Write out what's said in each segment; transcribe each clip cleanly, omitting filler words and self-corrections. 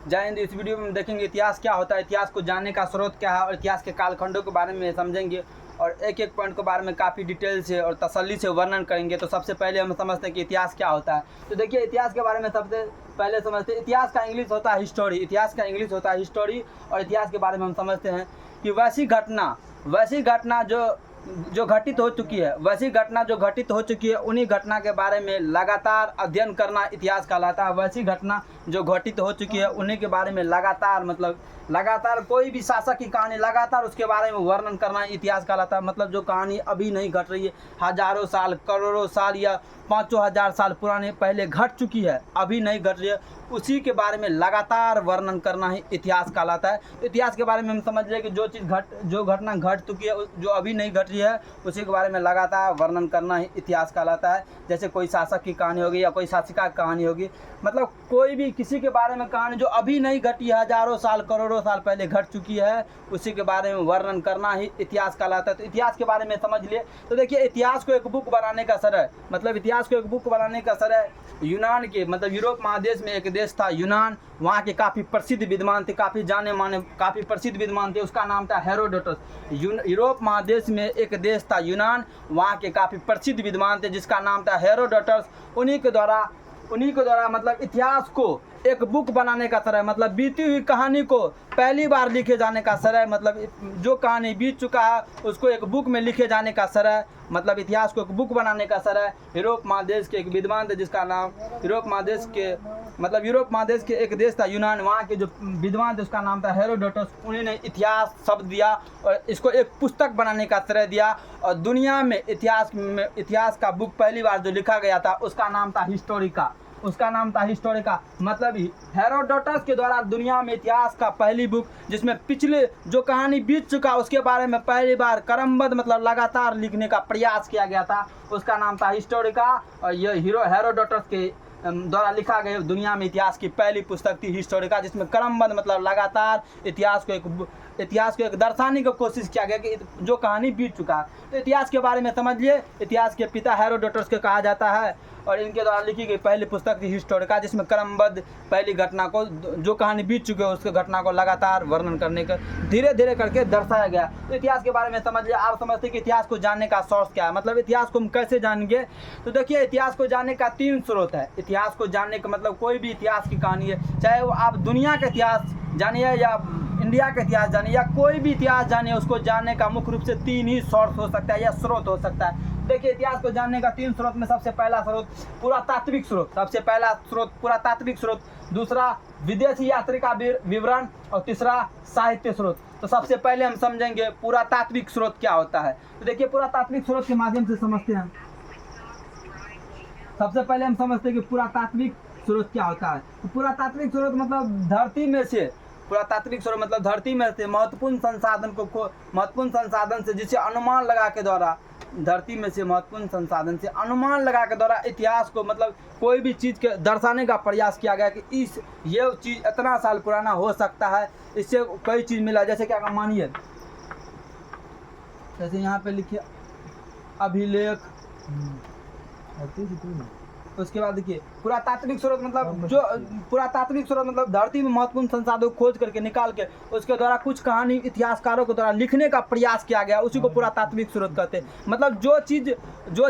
जय हिंद। इस वीडियो में हम देखेंगे इतिहास क्या होता है, इतिहास को जानने का स्रोत क्या है और इतिहास के कालखंडों के बारे में समझेंगे और एक एक पॉइंट के बारे में काफ़ी डिटेल से और तसल्ली से वर्णन करेंगे। तो सबसे पहले हम समझते हैं कि इतिहास क्या होता है। तो देखिए, इतिहास के बारे में सबसे पहले समझते हैं। इतिहास का इंग्लिश होता है हिस्टोरी। इतिहास का इंग्लिश होता है हिस्टोरी। और इतिहास के बारे में हम समझते हैं कि वैसी घटना जो घटित हो चुकी है, वैसी घटना जो घटित हो चुकी है, उन्हीं घटना के बारे में लगातार अध्ययन करना इतिहास कहलाता है। वैसी घटना जो घटित हो चुकी है उन्हीं के बारे में लगातार कोई भी शासक की कहानी लगातार उसके बारे में वर्णन करना इतिहास कहलाता है। मतलब जो कहानी अभी नहीं घट रही है, हजारों साल, करोड़ों साल या 5,000 साल पुराने पहले घट चुकी है, अभी नहीं घट रही है, उसी के बारे में लगातार वर्णन करना ही इतिहास कहलाता है। तो इतिहास के बारे में हम समझ लें कि जो घटना घट चुकी है, जो अभी नहीं घट रही है, उसी के बारे में लगातार वर्णन करना ही इतिहास कहलाता है। जैसे कोई शासक की कहानी होगी या कोई शासिका की कहानी होगी, मतलब कोई भी किसी के बारे में कहानी जो अभी नहीं घटी है, हजारों साल, करोड़ों साल पहले घट चुकी है, उसी के बारे में वर्णन करना ही इतिहास कहलाता है। तो इतिहास के बारे में समझ लिए। तो देखिए, इतिहास को एक बुक बनाने का श्रेय, मतलब इतिहास को एक बुक बनाने का श्रेय यूनान के, मतलब यूरोप महादेश में एक देश था यूनान। वहाँ के काफ़ी प्रसिद्ध विद्वान थे, काफ़ी जाने माने, काफ़ी प्रसिद्ध विद्वान थे। उसका नाम था हेरोडोटस। यूरोप महादेश में एक देश था यूनान, वहाँ के काफ़ी प्रसिद्ध विद्वान थे जिसका नाम था हेरोडोटस। उन्हीं के द्वारा मतलब इतिहास को एक बुक बनाने का श्रेय, मतलब बीती हुई कहानी को पहली बार लिखे जाने का श्रेय, मतलब जो कहानी बीत चुका है उसको एक बुक में लिखे जाने का श्रेय, मतलब इतिहास को एक बुक बनाने का श्रेय यूरोप महादेश के एक विद्वान थे जिसका नाम यूरोप महादेश के एक देश था यूनान। वहाँ के जो विद्वान थे उसका नाम था हेरोडोटस। उन्होंने इतिहास शब्द दिया और इसको एक पुस्तक बनाने का श्रेय दिया। और दुनिया में इतिहास का बुक पहली बार जो लिखा गया था उसका नाम था हिस्टोरिका। मतलब हेरोडोटस के द्वारा दुनिया में इतिहास का पहली बुक, जिसमें पिछले जो कहानी बीत चुका उसके बारे में पहली बार क्रमबद्ध, मतलब लगातार लिखने का प्रयास किया गया था, उसका नाम था हिस्टोरिका। और ये हेरोडोटस के द्वारा लिखा गया दुनिया में इतिहास की पहली पुस्तक थी हिस्टोरिका, जिसमें क्रमबद्ध, मतलब लगातार इतिहास को एक दर्शाने की कोशिश किया गया कि जो कहानी बीत चुका है। तो इतिहास के बारे में समझ लिए। इतिहास के पिता हेरोडोटस को कहा जाता है और इनके द्वारा लिखी गई पहली पुस्तक थी हिस्टोरिका, जिसमें क्रमबद्ध पहली घटना को, जो कहानी बीत चुकी है उसके घटना को लगातार वर्णन करने का धीरे धीरे करके दर्शाया गया। तो इतिहास के बारे में समझ लिया। आप समझते हैं कि इतिहास को जानने का सोर्स क्या है, मतलब इतिहास को हम कैसे जानेंगे। तो देखिए, इतिहास को जानने का 3 स्रोत है। इतिहास को जानने का मतलब कोई भी इतिहास की कहानी है, चाहे वो आप दुनिया का इतिहास जानिए या इंडिया का इतिहास जानिए या कोई भी इतिहास जानिए, उसको जानने का मुख्य रूप से 3 ही सोर्स हो सकता है या स्रोत हो सकता है। देखिए, इतिहास को जानने का 3 स्रोत में सबसे पहला स्रोत पुरातात्विक स्रोत, दूसरा विदेशी यात्री का विवरण और तीसरा साहित्य स्रोत। तो सबसे पहले हम समझेंगे पुरातात्विक स्रोत क्या होता है। तो देखिए, पुरातात्विक स्रोत के माध्यम से समझते हैं। सबसे पहले हम समझते हैं कि पुरातात्विक स्रोत क्या होता है। तो पुरातात्विक स्रोत मतलब धरती में से महत्वपूर्ण संसाधन से, जिसे अनुमान लगा के द्वारा, धरती में से महत्वपूर्ण संसाधन से अनुमान लगा के द्वारा इतिहास को, मतलब कोई भी चीज़ के दर्शाने का प्रयास किया गया कि ये चीज़ इतना साल पुराना हो सकता है, इससे कई चीज़ मिला। जैसे क्या मानिए, जैसे यहाँ पे लिखिए अभिलेख, उसके बाद देखिए पुरातात्विक स्रोत मतलब धरती में महत्वपूर्ण संसाधनों को खोज करके निकाल के उसके द्वारा कुछ कहानी इतिहासकारों के द्वारा लिखने का प्रयास किया गया, उसी को पुरातात्विक स्रोत कहते हैं। मतलब जो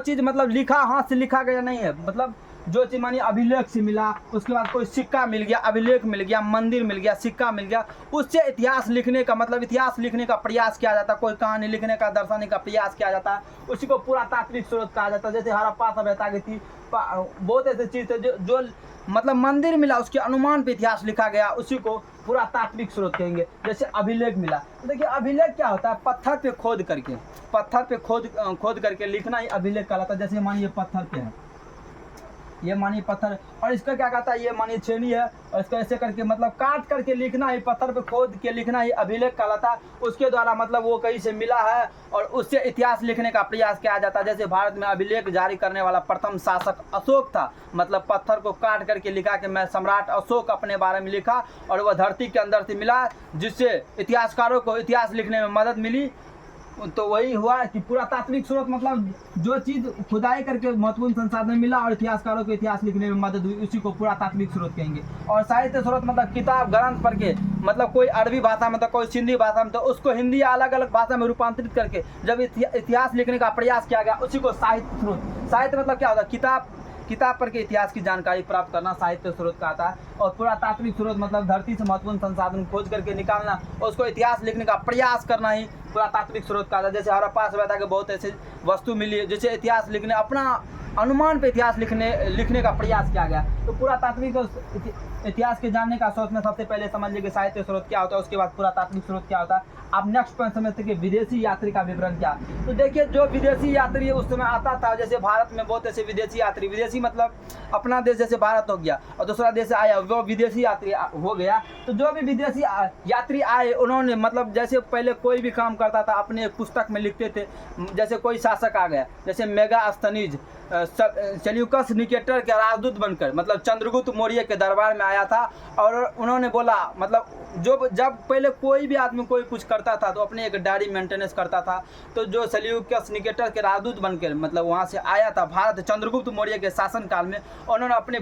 चीज़ मतलब लिखा, हाथ से लिखा गया नहीं है, मतलब जो चीज़ मानिए अभिलेख से मिला, उसके बाद कोई सिक्का मिल गया, अभिलेख मिल गया, मंदिर मिल गया, सिक्का मिल गया, उससे इतिहास लिखने का, मतलब इतिहास लिखने का प्रयास किया जाता है, कोई कहानी लिखने का, दर्शाने का प्रयास किया जाता है, उसी को पुरातात्विक स्रोत कहा जाता है। जैसे हड़प्पा सभ्यता की थी, बहुत ऐसी चीज़ थे जो मतलब मंदिर मिला, उसके अनुमान पे इतिहास लिखा गया, उसी को पुरातात्विक स्रोत कहेंगे। जैसे अभिलेख मिला, तो देखिए अभिलेख क्या होता है, पत्थर पे खोद करके लिखना ही अभिलेख कहलाता है। जैसे मानिए पत्थर पे है, ये मानिए पत्थर, और इसका क्या कहता है, ये मानिए छेनी है, और इसको ऐसे करके मतलब काट करके लिखना ही, पत्थर पे खोद के लिखना ही अभिलेख कहलाता है। उसके द्वारा मतलब वो कहीं से मिला है और उससे इतिहास लिखने का प्रयास किया जाता है। जैसे भारत में अभिलेख जारी करने वाला प्रथम शासक अशोक था, मतलब पत्थर को काट करके लिखा कि मैं सम्राट अशोक अपने बारे में लिखा, और वह धरती के अंदर से मिला, जिससे इतिहासकारों को इतिहास लिखने में मदद मिली। तो वही हुआ कि पुरातात्विक स्रोत मतलब जो चीज़ खुदाई करके महत्वपूर्ण संसाधन मिला और इतिहासकारों को इतिहास लिखने में मदद हुई, उसी को पुरातात्विक स्रोत कहेंगे। और साहित्य स्रोत मतलब किताब ग्रंथ पढ़ के, मतलब कोई अरबी भाषा में तो कोई सिंधी भाषा में, तो उसको हिंदी या अलग अलग भाषा में रूपांतरित करके जब इतिहास लिखने का प्रयास किया गया, उसी को साहित्य स्रोत। साहित्य मतलब क्या होता है? किताब पढ़ के इतिहास की जानकारी प्राप्त करना साहित्य स्रोत कहता है। और पुरातात्विक स्रोत मतलब धरती से महत्वपूर्ण संसाधन खोज करके निकालना, उसको इतिहास लिखने का प्रयास करना ही पुरातात्विक स्रोत कहता है। जैसे हड़प्पा सभ्यता के बहुत ऐसे वस्तु मिली है जिसे इतिहास लिखने, अपना अनुमान पे इतिहास लिखने का प्रयास किया गया। तो पुरातात्विक इतिहास के जानने का स्रोत में सबसे पहले समझ लीजिए साहित्य स्रोत क्या होता है, उसके बाद पुरातात्विक स्रोत क्या होता है। आप नेक्स्ट पॉइंट समझते कि विदेशी यात्री का विवरण क्या। तो देखिए जो विदेशी यात्री उस समय आता था, जैसे भारत में बहुत ऐसे विदेशी यात्री, विदेशी मतलब अपना देश जैसे भारत हो गया और दूसरा देश आया, वो विदेशी यात्री हो गया। तो जो भी विदेशी यात्री आए, उन्होंने मतलब जैसे पहले कोई भी काम करता था अपने एक पुस्तक में लिखते थे। जैसे कोई शासक आ गया, जैसे मेगास्थनीज सेल्यूकस निकेटर के राजदूत बनकर, मतलब चंद्रगुप्त मौर्य के दरबार में आया था और उन्होंने बोला, मतलब जब पहले कोई भी आदमी कोई कुछ करता था तो अपने एक डायरी मेंटेनेंस करता था। तो जो सेल्यूकस निकेटर के राजदूत बनकर मतलब वहाँ से आया था भारत चंद्रगुप्त मौर्य के शासनकाल में, उन्होंने अपने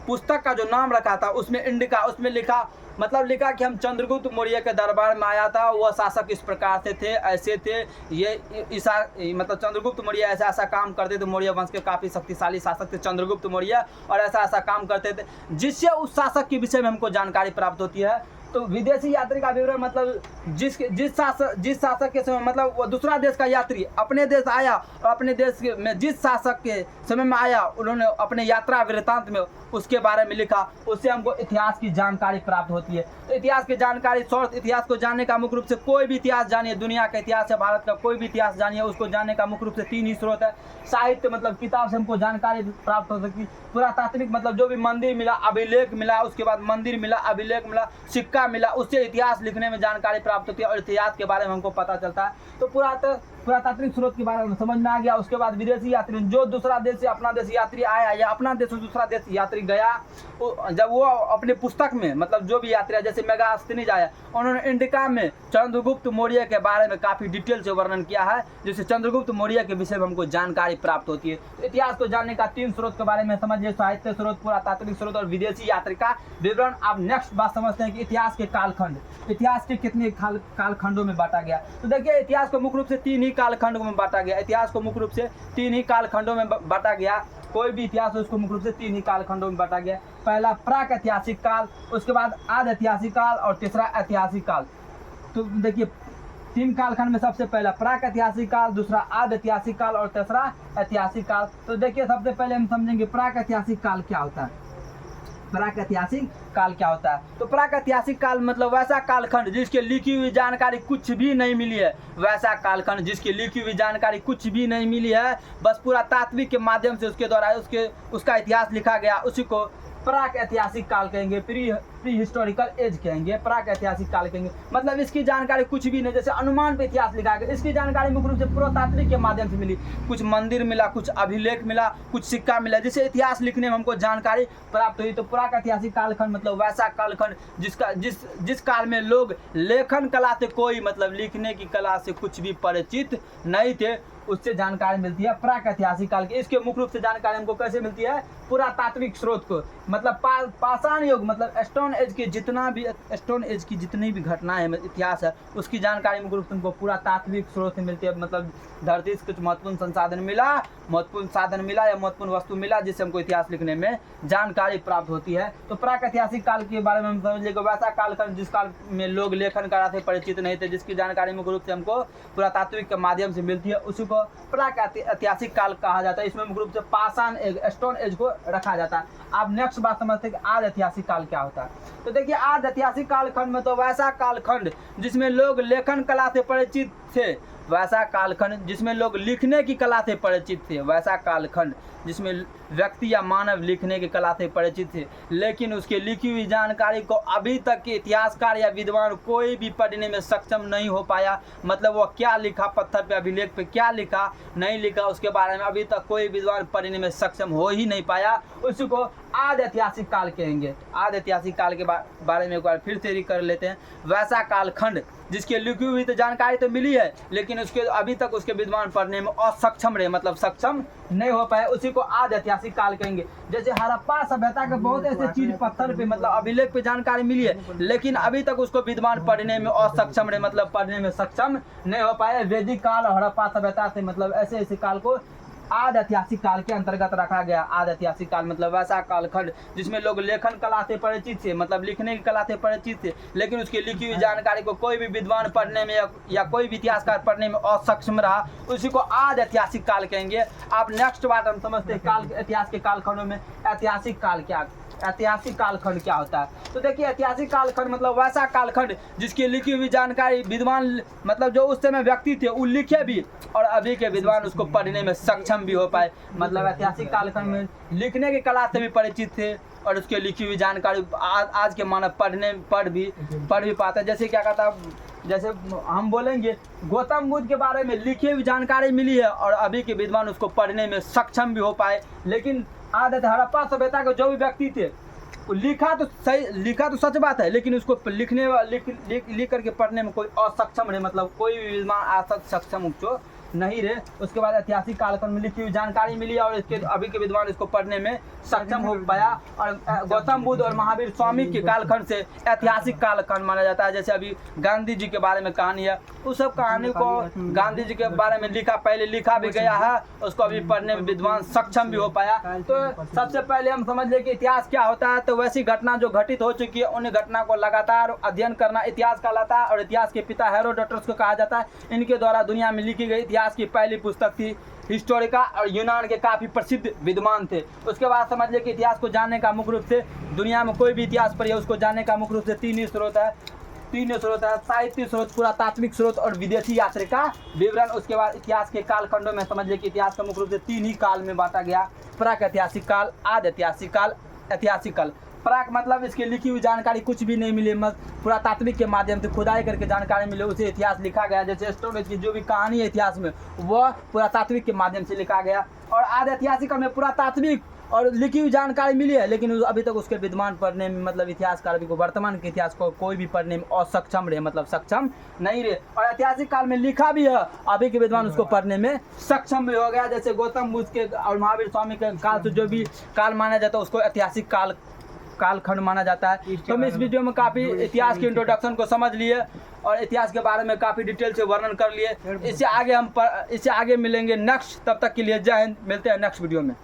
पुस्तक का जो नाम रखा था उसमें इंडिका, उसमें लिखा कि हम चंद्रगुप्त मौर्य के दरबार में आया था, वह शासक इस प्रकार से थे, ऐसे थे, ये मतलब चंद्रगुप्त मौर्य ऐसा ऐसा काम करते थे। मौर्य वंश के काफ़ी शक्तिशाली शासक थे चंद्रगुप्त मौर्य, और ऐसा ऐसा काम करते थे, जिससे उस शासक के विषय में हमको जानकारी प्राप्त होती है। तो विदेशी यात्री का विवरण मतलब जिस शासक के समय, मतलब वो दूसरा देश का यात्री अपने देश आया और अपने देश में जिस शासक के समय में आया, उन्होंने अपने यात्रा वृत्तांत में उसके बारे में लिखा, उससे हमको इतिहास की जानकारी प्राप्त होती है। तो इतिहास की जानकारी सोर्स, इतिहास को जानने का मुख्य रूप से कोई भी इतिहास जानिए, दुनिया का इतिहास है, भारत का कोई भी इतिहास जानिए, उसको जानने का मुख्य रूप से 3 ही स्रोत है। साहित्य मतलब किताब से हमको जानकारी प्राप्त हो सकती है। पुरातात्विक मतलब जो भी मंदिर मिला, अभिलेख मिला, उसके बाद मंदिर मिला, अभिलेख मिला, सिक्का मिला, उससे इतिहास लिखने में जानकारी प्राप्त होती है और इतिहास के बारे में हमको पता चलता है। तो पुरातात्विक स्रोत के बारे में समझ में आ गया। उसके बाद विदेशी यात्री, जो दूसरा देश से अपना देश यात्री आया या अपना देश से दूसरा देश यात्री गया, जब वो अपने पुस्तक में, मतलब जो भी यात्री जैसे मेगास्थनीज आया, उन्होंने इंडिका में चंद्रगुप्त मौर्य के बारे में काफ़ी डिटेल से वर्णन किया है, जिससे चंद्रगुप्त मौर्य के विषय में हमको जानकारी प्राप्त होती है। तो इतिहास को जानने का 3 स्रोत के बारे में समझिए, साहित्य स्रोत, पुरातात्विक स्रोत और विदेशी यात्री का विवरण। आप नेक्स्ट बात समझते हैं कि इतिहास के कालखंड, इतिहास के कितने कालखंडों में बांटा गया। तो देखिए इतिहास को मुख्य रूप से 3 ही कालखंडों में बांटा गया। इतिहास को मुख्य रूप से 3 ही कालखंडों में बांटा गया। कोई भी इतिहास हो उसको मुख्य रूप से 3 ही कालखंडों में बांटा गया। पहला प्राक ऐतिहासिक काल, उसके बाद आद ऐतिहासिक काल और तीसरा ऐतिहासिक काल। तो देखिए 3 कालखंड में सबसे पहला प्राक ऐतिहासिक काल, दूसरा आद ऐतिहासिक काल और तीसरा ऐतिहासिक काल। तो देखिए सबसे पहले हम समझेंगे प्राक ऐतिहासिक काल क्या होता है। प्राक ऐतिहासिक काल क्या होता है? तो प्राक ऐतिहासिक काल मतलब वैसा कालखंड जिसके लिखी हुई जानकारी कुछ भी नहीं मिली है, वैसा कालखंड जिसकी लिखी हुई जानकारी कुछ भी नहीं मिली है, बस पूरा तात्विक के माध्यम से उसके द्वारा उसका इतिहास लिखा गया, उसी को प्राक ऐतिहासिक काल कहेंगे, प्री हिस्टोरिकल एज कहेंगे, प्राक ऐतिहासिक काल कहेंगे। मतलब इसकी जानकारी कुछ भी नहीं, जैसे अनुमान पे इतिहास लिखा गया, इसकी जानकारी मुख्य रूप से पुरातात्विक के माध्यम से मिली। कुछ मंदिर मिला, कुछ अभिलेख मिला, कुछ सिक्का मिला, जिससे इतिहास लिखने में हमको जानकारी प्राप्त हुई। तो प्राक ऐतिहासिक कालखंड मतलब वैसा कालखंड जिस काल में लोग लेखन कला से कोई, मतलब लिखने की कला से कुछ भी परिचित नहीं थे, उससे जानकारी मिलती है प्राक ऐतिहासिक काल की। इसके मुख्य रूप से जानकारी हमको कैसे मिलती है? पुरातात्विक स्रोत को, मतलब पाषाण युग, मतलब स्टोन एज की जितनी भी घटनाएं हैं, इतिहास है, उसकी जानकारी मुख्य रूप से हमको पुरातात्विक स्रोत से मिलती है। मतलब धरती से कुछ महत्वपूर्ण संसाधन मिला, महत्वपूर्ण साधन मिला या महत्वपूर्ण वस्तु मिला, जिससे हमको इतिहास लिखने में जानकारी प्राप्त होती है। तो प्राक ऐतिहासिक काल के बारे में हम समझ लेंगे, वैसा कालखंड जिस काल में लोग लेखन कला से परिचित नहीं थे, जिसकी जानकारी मुख्य रूप से हमको पुरातात्विक के माध्यम से मिलती है, उसी को प्राक ऐतिहासिक काल कहा जाता है। इसमें मुख्य रूप से पाषाण एज, स्टोन एज को रखा जाता है। आप नेक्स्ट बात समझते हैं कि आद ऐतिहासिक काल क्या होता है। तो देखिए आद ऐतिहासिक कालखंड में तो वैसा कालखंड जिसमें लोग लेखन कला से परिचित थे, वैसा कालखंड जिसमें लोग लिखने की कला से परिचित थे, वैसा कालखंड जिसमें व्यक्ति या मानव लिखने की कला से परिचित थे, लेकिन उसके लिखी हुई जानकारी को अभी तक के इतिहासकार या विद्वान कोई भी पढ़ने में सक्षम नहीं हो पाया। मतलब वो क्या लिखा, पत्थर पे अभिलेख पे क्या लिखा, नहीं लिखा, उसके बारे में अभी तक कोई विद्वान पढ़ने में सक्षम हो ही नहीं पाया। उसी को आदि ऐतिहासिक काल कहेंगे। आदि ऐतिहासिक काल के बारे में एक बार फिर से कर लेते हैं। वैसा कालखंड जिसके लिखी हुई तो जानकारी तो मिली है, लेकिन उसके अभी तक उसके विद्वान पढ़ने में असक्षम रहे, मतलब सक्षम नहीं हो पाए, उसी को आदि ऐतिहासिक काल कहेंगे। जैसे हड़प्पा सभ्यता के बहुत ऐसे चीज पत्थर पे मतलब अभिलेख पे जानकारी मिली है, लेकिन अभी तक उसको विद्वान पढ़ने में असक्षम रहे, मतलब पढ़ने में सक्षम नहीं हो पाए। वैदिक काल और हड़प्पा सभ्यता से मतलब ऐसे ऐसे काल को आदि ऐतिहासिक काल के अंतर्गत रखा गया। आदि ऐतिहासिक काल मतलब वैसा कालखंड जिसमें लोग लेखन कला से परिचित थे, मतलब लिखने की कला से परिचित थे, लेकिन उसकी लिखी हुई जानकारी को कोई भी विद्वान पढ़ने में या कोई भी इतिहासकार पढ़ने में असक्षम रहा, उसी को आदि ऐतिहासिक काल कहेंगे। आप नेक्स्ट बात हम समझते हैं काल इतिहास के कालखंडों में ऐतिहासिक काल क्या, ऐतिहासिक कालखंड क्या होता है। तो देखिए ऐतिहासिक कालखंड मतलब वैसा कालखंड जिसकी लिखी हुई जानकारी विद्वान मतलब जो उस समय व्यक्ति थे वो लिखे भी और अभी के विद्वान उसको पढ़ने में सक्षम भी हो पाए। मतलब ऐतिहासिक कालखंड में लिखने की कला से भी परिचित थे और उसके लिखी हुई जानकारी आज के मानव पढ़ भी पाते। जैसे क्या कहता है, जैसे हम बोलेंगे गौतम बुद्ध के बारे में लिखी हुई जानकारी मिली है और अभी के विद्वान उसको पढ़ने में सक्षम भी हो पाए। लेकिन आदत हड़प्पा सभ्यता के जो भी व्यक्ति थे लिखा तो सच बात है, लेकिन उसको लिख करके पढ़ने में कोई असक्षम रहे, मतलब कोई भी विद्वान सक्षम उपचो नहीं रहे। उसके बाद ऐतिहासिक कालखंड में लिखी हुई जानकारी मिली और इसके अभी के विद्वान इसको पढ़ने में सक्षम हो पाया। और गौतम बुद्ध और महावीर स्वामी के कालखंड से ऐतिहासिक कालखंड माना जाता है। जैसे अभी गांधी जी के बारे में कहानी है, उस सब कहानी को गांधी जी के बारे में पहले लिखा भी गया है, उसको अभी पढ़ने में विद्वान सक्षम भी हो पाया। तो सबसे पहले हम समझ ले कि इतिहास क्या होता है। तो वैसी घटना जो घटित हो चुकी है उन घटना को लगातार अध्ययन करना इतिहास कहलाता है। और इतिहास के पिता हेरोडोटस को कहा जाता है। इनके द्वारा दुनिया में लिखी गई इतिहास की पहली पुस्तक थी हिस्टोरिका और यूनान के काफ़ी प्रसिद्ध विद्वान थे। उसके बाद समझ ले कि इतिहास को जानने का मुख्य रूप से दुनिया में कोई भी इतिहास पर है उसको जानने का मुख्य रूप से तीन ही स्रोत है, साहित्य स्रोत, पुरातात्विक स्रोत और विदेशी यात्री का विवरण। उसके बाद इतिहास के कालखंडों में समझ ले कि इतिहास का मुख्य रूप से तीन ही काल में बांटा गया, प्राक ऐतिहासिक काल, आदि ऐतिहासिक काल, ऐतिहासिक काल। प्राक मतलब इसकी लिखी हुई जानकारी कुछ भी नहीं मिले, पुरातात्विक के माध्यम से खुदाई करके जानकारी मिले उसे इतिहास लिखा गया। जैसे स्टोरेज की जो भी कहानी है इतिहास में वह पुरातात्विक के माध्यम से लिखा गया। और आदि ऐतिहासिक में पुरातात्विक और लिखी हुई जानकारी मिली है, लेकिन अभी तक उसके विद्वान पढ़ने में मतलब इतिहासकार को वर्तमान के इतिहास को कोई भी पढ़ने में असक्षम रहे, मतलब सक्षम नहीं रहे। और ऐतिहासिक काल में लिखा भी है, अभी के विद्वान उसको पढ़ने में सक्षम भी हो गया। जैसे गौतम बुद्ध के और महावीर स्वामी के काल से जो भी काल माना जाता है उसको ऐतिहासिक कालखंड माना जाता है। तो हम इस वीडियो में काफ़ी इतिहास के इंट्रोडक्शन को समझ लिए और इतिहास के बारे में काफ़ी डिटेल से वर्णन कर लिए। इससे आगे मिलेंगे नेक्स्ट। तब तक के लिए जय हिंद, मिलते हैं नेक्स्ट वीडियो में।